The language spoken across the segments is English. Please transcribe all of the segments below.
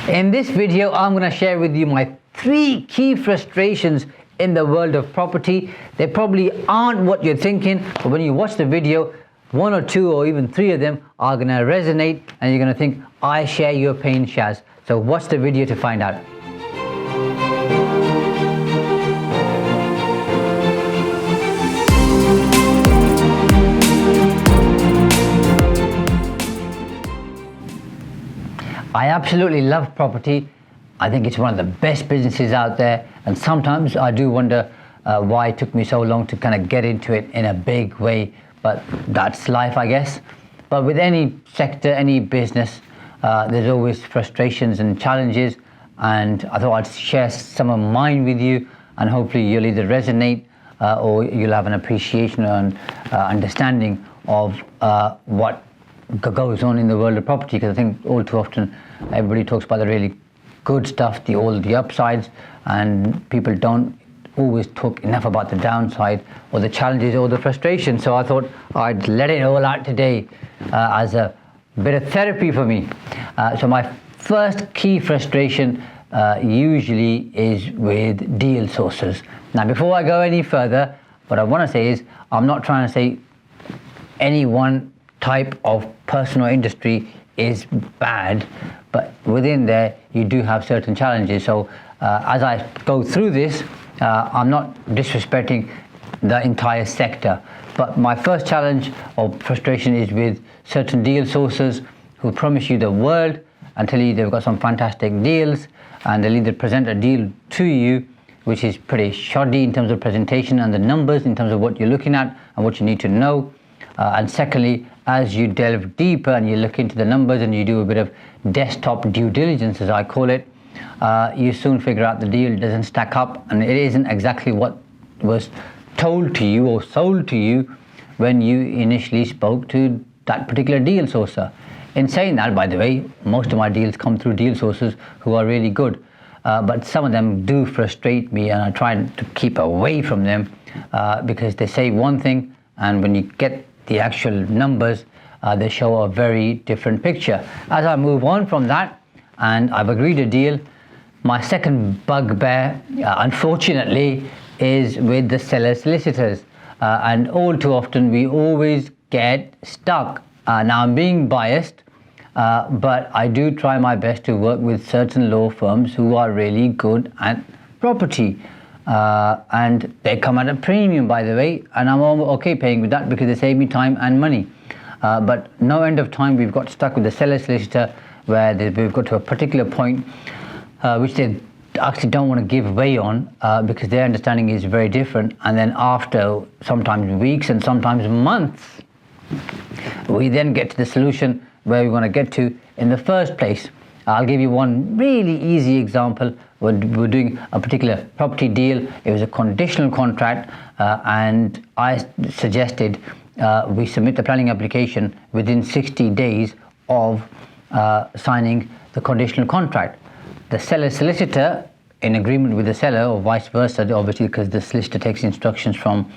In this video, I'm going to share with you my 3 key frustrations in the world of property. They probably aren't what you're thinking, but when you watch the video, 1 or 2 or even 3 of them are going to resonate and you're going to think, I share your pain, Shaz. So watch the video to find out. I absolutely love property. I think it's one of the best businesses out there, and sometimes I do wonder why it took me so long to kind of get into it in a big way, but that's life, I guess. But with any sector, any business, there's always frustrations and challenges, and I thought I'd share some of mine with you, and hopefully you'll either resonate or you'll have an appreciation and understanding of what goes on in the world of property, because I think all too often everybody talks about the really good stuff, all the upsides, and people don't always talk enough about the downside or the challenges or the frustration. So I thought I'd let it all out today as a bit of therapy for me. So my first key frustration usually is with deal sources. Now, before I go any further, what I want to say is I'm not trying to say any one type of person or industry is bad, but within there you do have certain challenges. So as I go through this, I'm not disrespecting the entire sector, but my first challenge or frustration is with certain deal sources who promise you the world and tell you they've got some fantastic deals, and they'll either present a deal to you which is pretty shoddy in terms of presentation and the numbers in terms of what you're looking at and what you need to know. And secondly, as you delve deeper and you look into the numbers and you do a bit of desktop due diligence, as I call it, you soon figure out the deal doesn't stack up and it isn't exactly what was told to you or sold to you when you initially spoke to that particular deal sourcer. In saying that, by the way, most of my deals come through deal sources who are really good, but some of them do frustrate me, and I try to keep away from them because they say one thing, and when you get the actual numbers, they show a very different picture. As I move on from that, and I've agreed a deal, my second bugbear, unfortunately, is with the seller solicitors. And all too often, we always get stuck. Now, I'm being biased, but I do try my best to work with certain law firms who are really good at property. And they come at a premium, by the way, and I'm okay paying with that because they save me time and money. But no end of time we've got stuck with the seller solicitor where we've got to a particular point which they actually don't want to give way on because their understanding is very different, and then after sometimes weeks and sometimes months we then get to the solution where we want to get to in the first place. I'll give you one really easy example. We're doing a particular property deal. It was a conditional contract, and I suggested we submit the planning application within 60 days of signing the conditional contract. The seller solicitor, in agreement with the seller, or vice versa, obviously, because the solicitor takes instructions from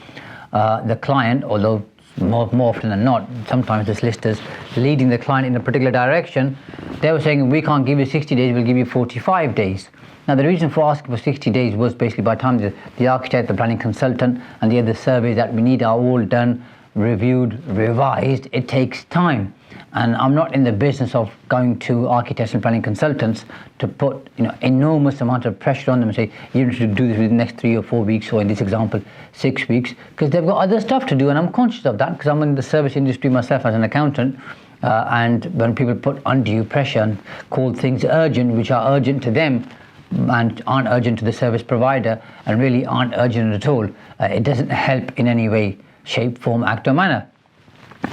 the client, although more often than not, sometimes the solicitors leading the client in a particular direction, they were saying, we can't give you 60 days, we'll give you 45 days. Now, the reason for asking for 60 days was basically by the time the architect, the planning consultant, and the other surveys that we need are all done, reviewed, revised, it takes time. And I'm not in the business of going to architects and planning consultants to put enormous amount of pressure on them and say, you need to do this within the next 3 or 4 weeks, or in this example, 6 weeks, because they've got other stuff to do, and I'm conscious of that because I'm in the service industry myself as an accountant. And when people put undue pressure and call things urgent, which are urgent to them and aren't urgent to the service provider and really aren't urgent at all, it doesn't help in any way, shape, form, act or manner.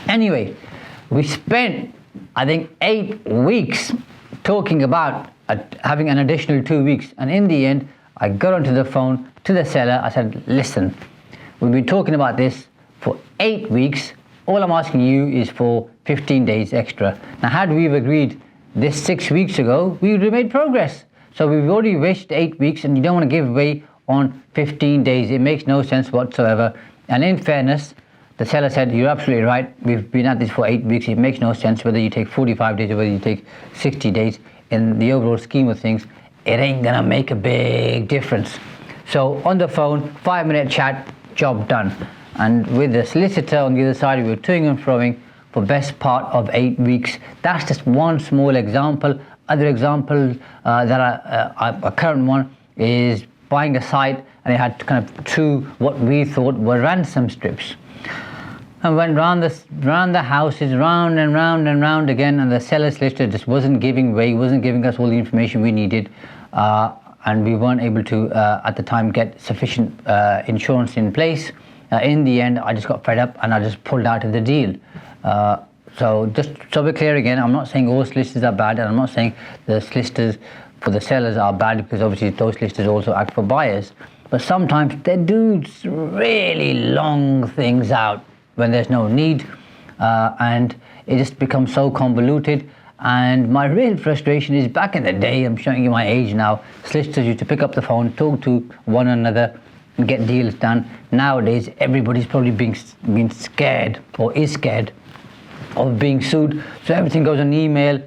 Anyway, we spent, I think, 8 weeks talking about having an additional 2 weeks, and in the end I got onto the phone to the seller. I said, listen, we've been talking about this for 8 weeks. All I'm asking you is for 15 days extra. Now, had we agreed this 6 weeks ago, we would have made progress. So we've already wasted 8 weeks, and you don't want to give away on 15 days. It makes no sense whatsoever. And in fairness, the seller said, you're absolutely right. We've been at this for 8 weeks. It makes no sense whether you take 45 days or whether you take 60 days. in the overall scheme of things, it ain't gonna make a big difference. So on the phone, 5-minute chat, job done. And with the solicitor on the other side, we were toing and froing for best part of 8 weeks. That's just one small example. Other example a current one is buying a site, and it had kind of 2 what we thought were ransom strips. And went round the houses, round and round and round again, and the seller solicitor just wasn't giving way, wasn't giving us all the information we needed, and we weren't able to at the time get sufficient insurance in place. In the end, I just got fed up and I just pulled out of the deal. So just so we're clear again, I'm not saying all solicitors are bad, and I'm not saying the solicitors for the sellers are bad, because obviously those solicitors also act for buyers. But sometimes they do really long things out when there's no need, and it just becomes so convoluted. And my real frustration is, back in the day, I'm showing you my age now, solicitors used to pick up the phone, talk to one another and get deals done. Nowadays, everybody's probably being scared, or is scared of being sued. So everything goes on email.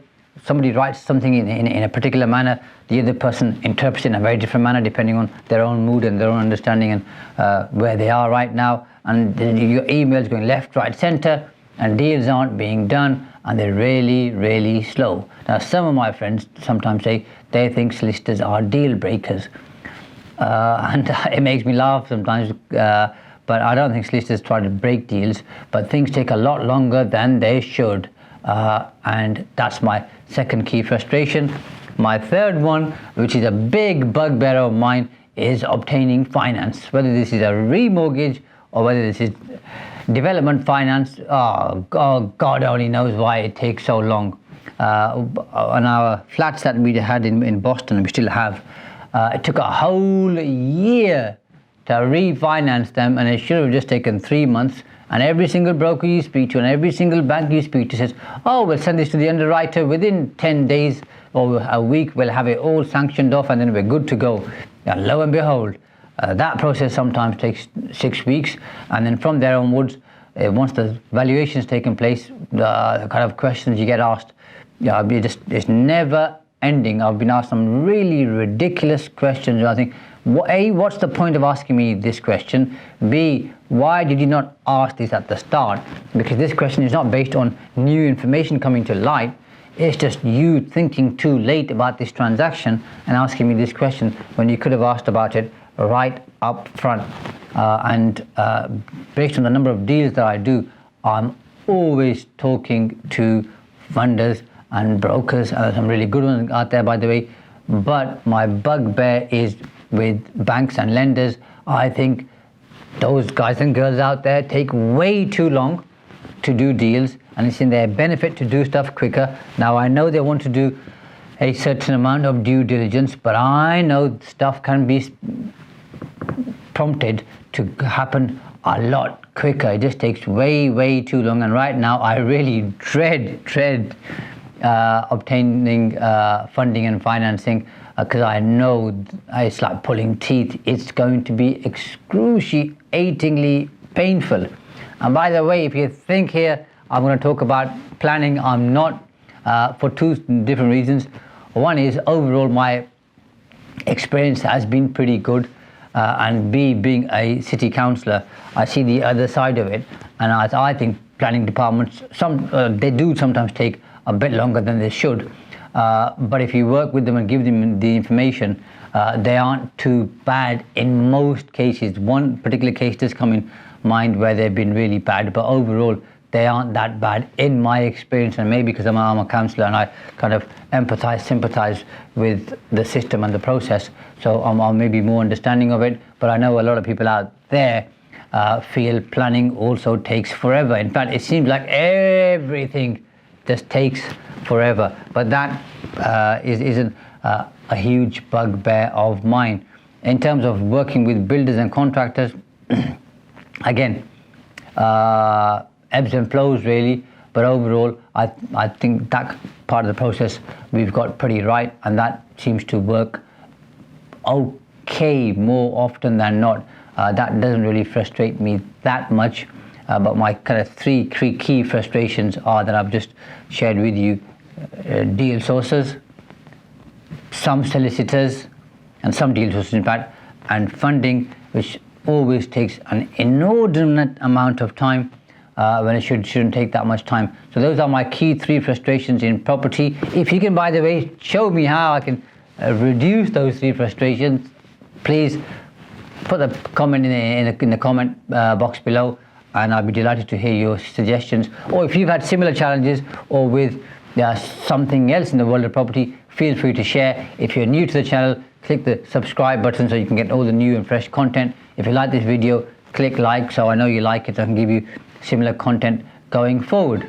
Somebody writes something in a particular manner, the other person interprets it in a very different manner depending on their own mood and their own understanding and where they are right now. And your emails going left, right, center, and deals aren't being done, and they're really, really slow. Now, some of my friends sometimes say they think solicitors are deal breakers, and it makes me laugh sometimes. But I don't think solicitors try to break deals, but things take a lot longer than they should, and that's my second key frustration. My third one, which is a big bugbear of mine, is obtaining finance. Whether this is a remortgage or whether this is development finance, God only knows why it takes so long. On our flats that we had in Boston, we still have, it took a whole year to refinance them, and it should have just taken 3 months. And every single broker you speak to and every single bank you speak to says, oh, we'll send this to the underwriter within 10 days or a week, we'll have it all sanctioned off and then we're good to go. And lo and behold, that process sometimes takes 6 weeks, and then from there onwards, once the valuation's taken place, the kind of questions you get asked, it's never ending. I've been asked some really ridiculous questions. I think, A, what's the point of asking me this question? B, why did you not ask this at the start? Because this question is not based on new information coming to light. It's just you thinking too late about this transaction and asking me this question when you could have asked about it right up front. And based on the number of deals that I do, I'm always talking to funders and brokers, and there's some really good ones out there, by the way. But my bugbear is with banks and lenders. I think those guys and girls out there take way too long to do deals, and it's in their benefit to do stuff quicker. Now, I know they want to do a certain amount of due diligence, but I know stuff can be prompted to happen a lot quicker. It just takes way too long, and right now I really dread obtaining funding and financing, because I know it's like pulling teeth. It's going to be excruciatingly painful. And by the way, if you think here I'm going to talk about planning, I'm not, for 2 different reasons. One is, overall my experience has been pretty good, and B, being a city councillor, I see the other side of it, and I think planning departments, they do sometimes take a bit longer than they should, but if you work with them and give them the information, they aren't too bad in most cases. One particular case does come in mind where they've been really bad, but overall they aren't that bad in my experience. And maybe because I'm a counsellor and I kind of sympathise with the system and the process, so I'm maybe more understanding of it. But I know a lot of people out there feel planning also takes forever. In fact, it seems like everything just takes forever. But that isn't a huge bugbear of mine. In terms of working with builders and contractors, again, ebbs and flows really, but overall I think that part of the process we've got pretty right, and that seems to work okay more often than not. That doesn't really frustrate me that much, but my kind of three key frustrations are that I've just shared with you. Deal sources, some solicitors and some deal sources in fact, and funding, which always takes an inordinate amount of time when it shouldn't take that much time. So those are my key 3 frustrations in property. If you can, by the way, show me how I can reduce those 3 frustrations, please put a comment in the comment box below, and I'll be delighted to hear your suggestions. Or if you've had similar challenges or with something else in the world of property, feel free to share. If you're new to the channel, click the subscribe button so you can get all the new and fresh content. If you like this video, click like so I know you like it. I can give you similar content going forward.